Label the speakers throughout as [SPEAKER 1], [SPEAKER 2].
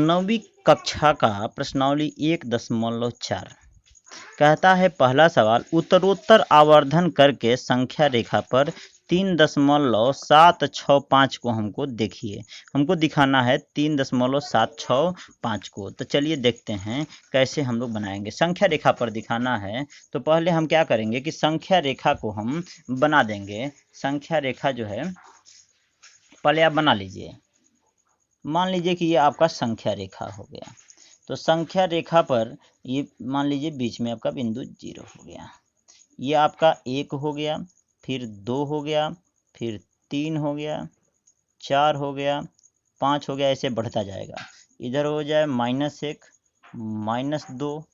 [SPEAKER 1] नौवीं कक्षा का प्रश्नावली 1.4 कहता है, पहला सवाल, उत्तरोत्तर आवर्धन करके संख्या रेखा पर 3.765 को हमको देखिए, हमको दिखाना है 3.765 को। तो चलिए देखते हैं कैसे हम लोग बनाएंगे। संख्या रेखा पर दिखाना है तो पहले हम क्या करेंगे कि संख्या रेखा को हम बना देंगे। संख्या रेखा जो है पहले आप बना लीजिए। मान लीजिए कि ये आपका संख्या रेखा हो गया। तो संख्या रेखा पर ये मान लीजिए बीच में आपका बिंदु 0 हो गया। ये आपका 1 हो गया, फिर 2 हो गया, फिर 3 हो गया, 4 हो गया, 5 हो गया, ऐसे बढ़ता जाएगा। इधर हो जाए -1, -2,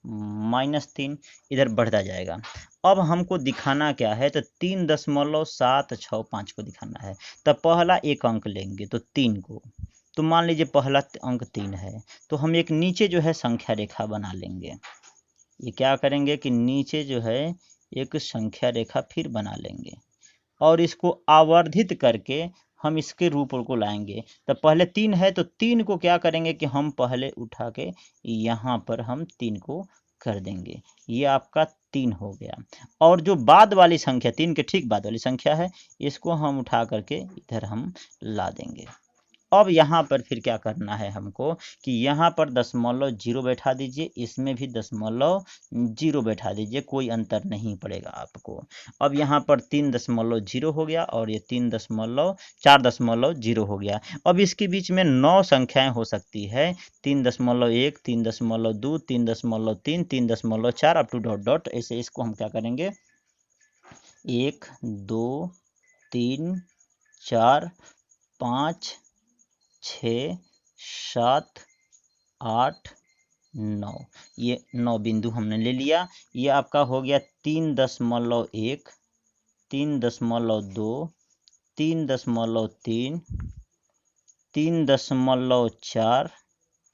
[SPEAKER 1] -3, इधर बढ़ता जाएगा। अब हमको दिखाना क्या है, तो 3.765 को दिखाना है। तो पहला एक अंक लेंगे तो 3 को, तो मान लीजिए पहला अंक 3 है, तो हम एक नीचे जो है संख्या रेखा बना लेंगे। ये क्या करेंगे कि नीचे जो है एक संख्या रेखा फिर बना लेंगे और इसको आवर्धित करके हम इसके रूप को लाएंगे। तो पहले 3 है तो 3 को क्या करेंगे कि हम पहले उठा के यहाँ पर हम 3 को कर देंगे। ये आपका 3 हो गया। और जो बाद वाली संख्या 3 के ठीक बाद वाली संख्या है, इसको हम उठा करके इधर हम ला देंगे। अब यहाँ पर फिर क्या करना है हमको कि यहाँ पर 0.0 बैठा दीजिए, इसमें भी 0.0 बैठा दीजिए, कोई अंतर नहीं पड़ेगा आपको। अब यहाँ पर 3.0 हो गया और ये 4.0 हो गया। अब इसके बीच में 9 संख्याएं हो सकती है, 3.1, 3.2, 3.3, 3.4 अप टू डॉट डॉट। ऐसे इसको हम क्या करेंगे, 1, 2, 3, 4, 5, 6, 7, 8, 9, ये 9 बिंदु हमने ले लिया। ये आपका हो गया 3.1, 3.2, 3.3, 3.4,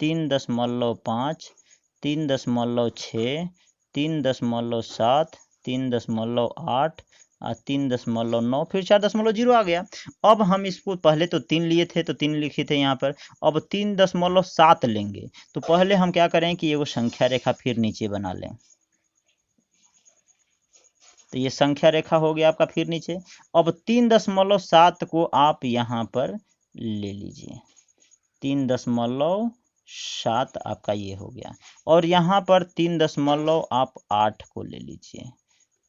[SPEAKER 1] 3.5, 3.6, 3.7, 3.8, 3.9, फिर 4.0 आ गया। अब हम इसको पहले तो 3 लिए थे तो 3 लिखे थे यहाँ पर, अब 3.7 लेंगे। तो पहले हम क्या करें कि ये वो संख्या रेखा फिर नीचे बना लें। तो ये संख्या रेखा हो गया आपका फिर नीचे। अब 3.7 को आप यहाँ पर ले लीजिए, 3.7 आपका ये हो गया। और यहाँ पर 3.8 को ले लीजिए,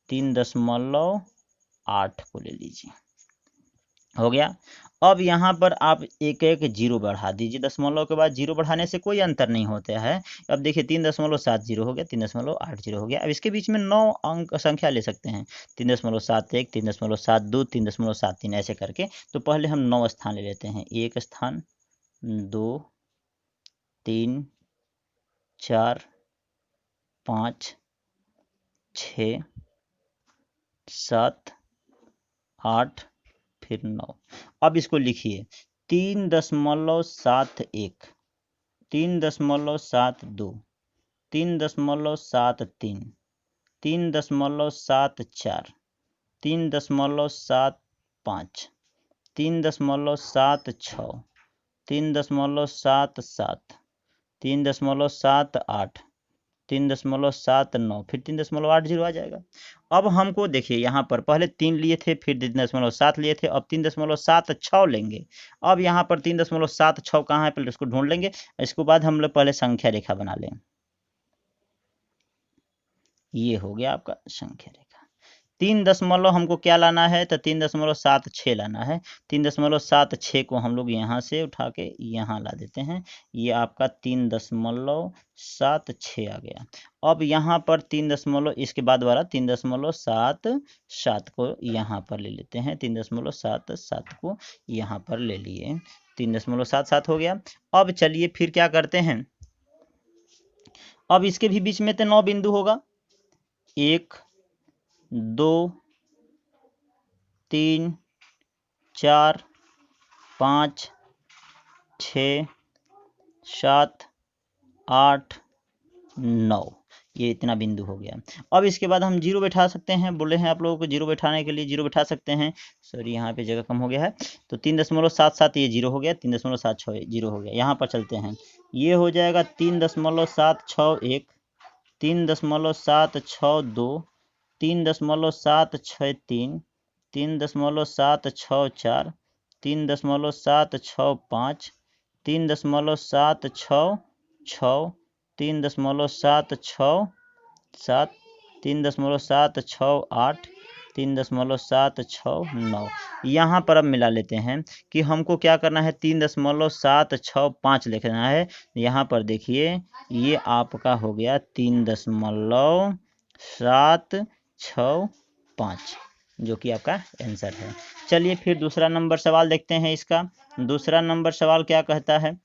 [SPEAKER 1] 3.8 को ले लीजिए, हो गया। अब यहाँ पर आप एक एक 0 बढ़ा दीजिए, दशमलव के बाद 0 बढ़ाने से कोई अंतर नहीं होता है। अब देखिए 3.70 हो गया, 3.80 हो गया। अब इसके बीच में 9 अंक संख्या ले सकते हैं, 3.71, 3.72, 3.73, ऐसे करके। तो पहले हम 9 स्थान ले लेते हैं, 1 स्थान, 2, 3, 4, 5, 6, 7, 8, फिर 9। अब इसको लिखिए 3.71, 3.72, 3.73, 3.74, 3.75, 3.76, 3.77, 3.78, 3.79, फिर 3.80 आ जाएगा। अब हमको देखिए यहाँ पर पहले 3 लिए थे, फिर 3.7 लिए थे, अब 3.76 लेंगे। अब यहाँ पर 3.76 कहाँ है, पहले उसको ढूंढ लेंगे। इसके बाद हम लोग पहले संख्या रेखा बना लें। ये हो गया आपका संख्या रेखा। 3 दशमलव हमको क्या लाना है, तो 3.76 लाना है। 3.76 को हम लोग यहाँ से उठा के यहाँ ला देते हैं। ये आपका 3.76 आ गया। अब यहाँ पर 3 इसके बाद वाला 3.77 को यहाँ पर ले लेते हैं, 3.77 को यहाँ पर ले लिए, 3.77 हो गया। अब चलिए फिर क्या करते हैं, अब इसके भी बीच में तो 9 बिंदु होगा, 1, 2, 3, 4, 5, 6, 7, 8, 9, ये इतना बिंदु हो गया। अब इसके बाद हम जीरो बैठा सकते हैं, बोले हैं आप लोगों को जीरो बैठाने के लिए जीरो बैठा सकते हैं। सॉरी यहाँ पे जगह कम हो गया है, तो 3.77 ये जीरो हो गया, 3.76 जीरो हो गया। यहाँ पर चलते हैं, ये हो जाएगा 3.761, 3.762, 3.763, 3.764, 3.765, 3.766, 3.767, 3.768, 3.769। यहाँ पर अब मिला लेते हैं कि हमको क्या करना है, 3.765 लिखना है। यहाँ पर देखिए ये आपका हो गया 3.765, जो कि आपका आंसर है। चलिए फिर दूसरा नंबर सवाल देखते हैं इसका। दूसरा नंबर सवाल क्या कहता है,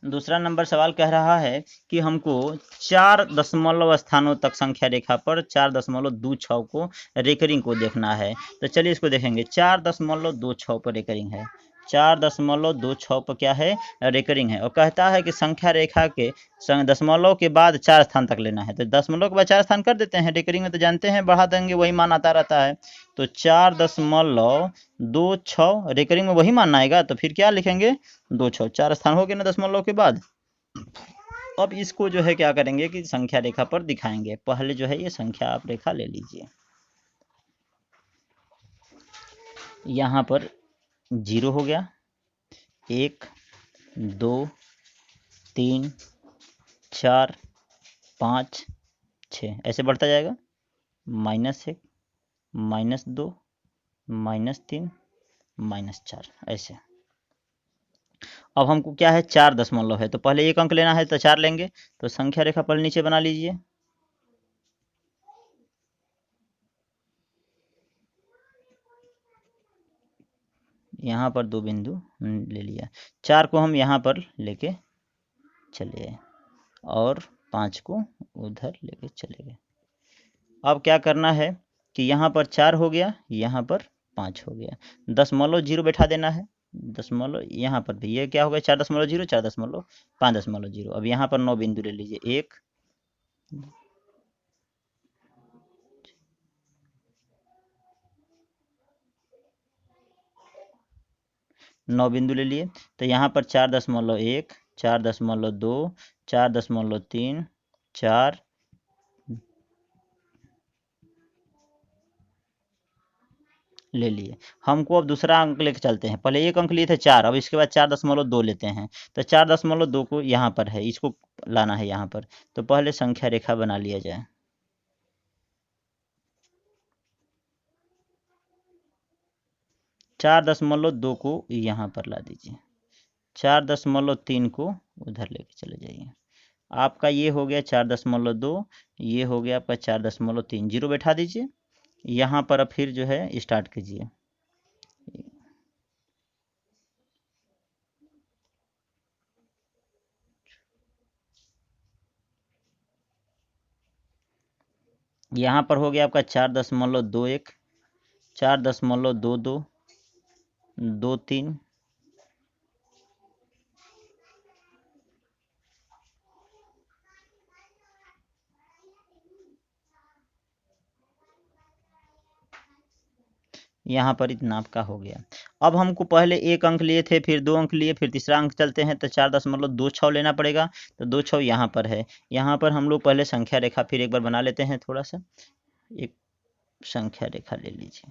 [SPEAKER 1] दूसरा नंबर सवाल कह रहा है कि हमको 4 दशमलव स्थानों तक संख्या रेखा पर 4.26 को रेकरिंग को देखना है। तो चलिए इसको देखेंगे। 4.26 पर रेकरिंग है, 4.26 पर क्या है, रेकरिंग है। और कहता है कि संख्या रेखा के दशमलव के बाद 4 स्थान तक लेना है। तो दशमलव के बाद 4 स्थान कर देते हैं, रेकरिंग में तो जानते हैं बढ़ा देंगे वही मान आता रहता है। तो 4.26 रेकरिंग में वही मान आएगा, तो फिर क्या लिखेंगे, 2 4 स्थान हो गए ना दशमलव के बाद। अब इसको जो है क्या करेंगे कि संख्या रेखा पर दिखाएंगे। पहले जो है ये संख्या आप रेखा ले लीजिए, यहाँ पर 0 हो गया, 1 2 3 4 5 6 ऐसे बढ़ता जाएगा, -1 -2 -3 -4 ऐसे। अब हमको क्या है, 4 दशमलव है, तो पहले 1 अंक लेना है तो 4 लेंगे। तो संख्या रेखा पर नीचे बना लीजिए, यहाँ पर 2 बिंदु ले लिया। 4 को हम यहाँ पर लेके चले गए और 5 को उधर लेके चले गए। अब क्या करना है कि यहाँ पर 4 हो गया, यहाँ पर 5 हो गया, दशमलव 0 बैठा देना है। दशमलव यहाँ पर भी ये क्या हो गया, 4.0 4.5.0। अब यहाँ पर 9 बिंदु ले लीजिए, 1 9 बिंदु ले लिए। तो यहाँ पर 4.1 4.2 4.3 4 ले लिए। हमको अब दूसरा अंक लेके चलते हैं। पहले 1 अंक लिए थे 4, अब इसके बाद 4.2 लेते हैं। तो 4.2 को यहाँ पर है, इसको लाना है यहाँ पर। तो पहले संख्या रेखा बना लिया जाए। चार दशमलव दो को यहाँ पर ला दीजिए, 4.3 को उधर लेके चले जाइए। आपका ये हो गया 4.2, ये हो गया आपका 4.3, 0 बैठा दीजिए। यहाँ पर अब फिर जो है स्टार्ट कीजिए। यहाँ पर हो गया आपका 4.21, 4.22, 23, यहाँ पर इतना आपका हो गया। अब हमको पहले 1 अंक लिए थे, फिर 2 अंक लिए, फिर तीसरा अंक चलते हैं। तो 4.26 लेना पड़ेगा। तो 2 यहाँ पर है। यहाँ पर हम लोग पहले संख्या रेखा फिर एक बार बना लेते हैं। थोड़ा सा एक संख्या रेखा ले लीजिए,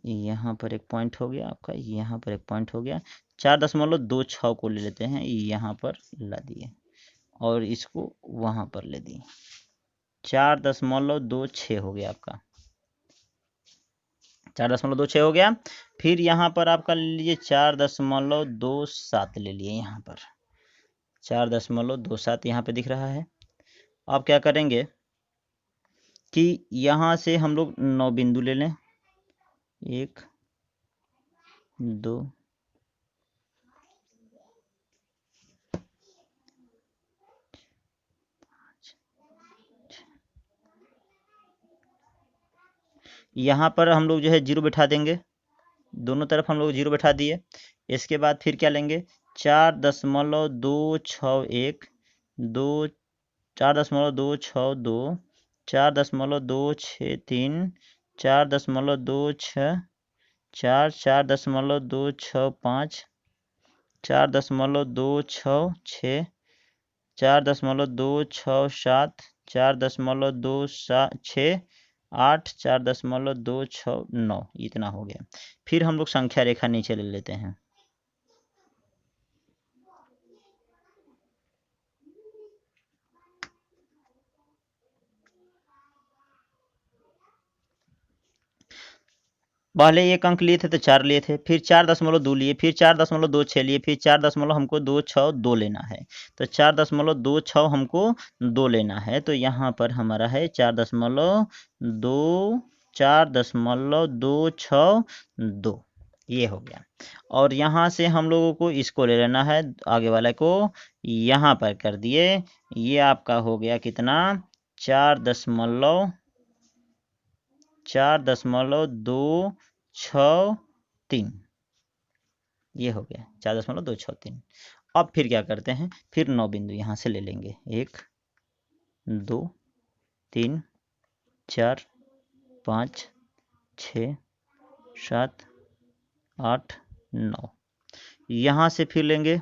[SPEAKER 1] यहाँ पर एक पॉइंट हो गया आपका, यहाँ पर एक पॉइंट हो गया। 4.26 को ले लेते हैं, यहाँ पर ला दिए और इसको वहाँ पर ले दिए। 4.26 हो गया आपका, 4.26 हो गया। फिर यहाँ पर आपका ले लीजिए 4.27 ले लिए, यहाँ पर 4.27 यहाँ पे दिख रहा है। अब क्या करेंगे कि यहाँ से हम लोग 9 बिंदु ले लें, 1 2 यहाँ पर हम लोग जो है 0 बैठा देंगे, दोनों तरफ हम लोग 0 बैठा दिए। इसके बाद फिर क्या लेंगे, 4.261 दो 4.262 4.263 4.264 4.265 4.266 4.267 4.268 4.269 इतना हो गया। फिर हम लोग संख्या रेखा नीचे ले लेते हैं। पहले 1 अंक लिए थे तो 4 लिए थे, फिर 4.2 लिए, फिर 4.26 लिए, फिर 4 हमको 262 लेना है। तो 4.26 हमको 2 लेना है, तो यहाँ पर हमारा है 4.2 ये हो गया। और यहाँ से हम लोगों को इसको ले लेना है, आगे वाले को यहाँ पर कर दिए। ये आपका हो गया कितना 4.263 ये हो गया 4.263। अब फिर क्या करते हैं, फिर 9 बिंदु यहाँ से ले लेंगे। 1 2 3 4 5 6 7 8 9 यहाँ से फिर लेंगे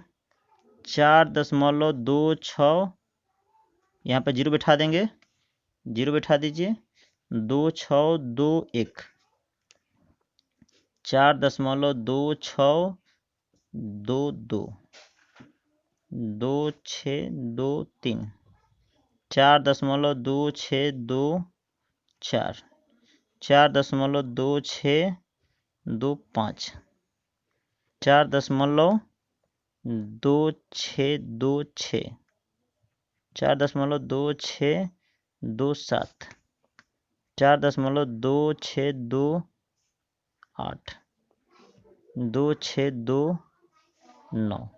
[SPEAKER 1] 4.26 यहाँ पर 0 बैठा देंगे, 0 बैठा दीजिए। 2621 4.2622 2623 4.2624 4.2625 4.2626 4.2627 4.2628 2629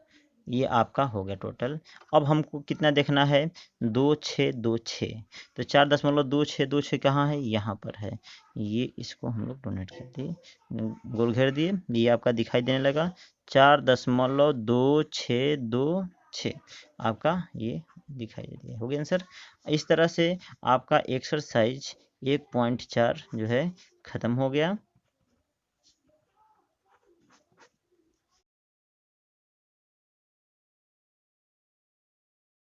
[SPEAKER 1] ये आपका हो गया टोटल। अब हमको कितना देखना है 2626, तो 4.2626 कहाँ है, यहाँ पर है। ये इसको हम लोग डोनेट कर दिए, गोल घेर दिए, ये आपका दिखाई देने लगा 4.2626 आपका ये दिखाई दे दिया। हो गया आंसर। इस तरह से आपका एक्सरसाइज 1.4 जो है ख़त्म हो गया।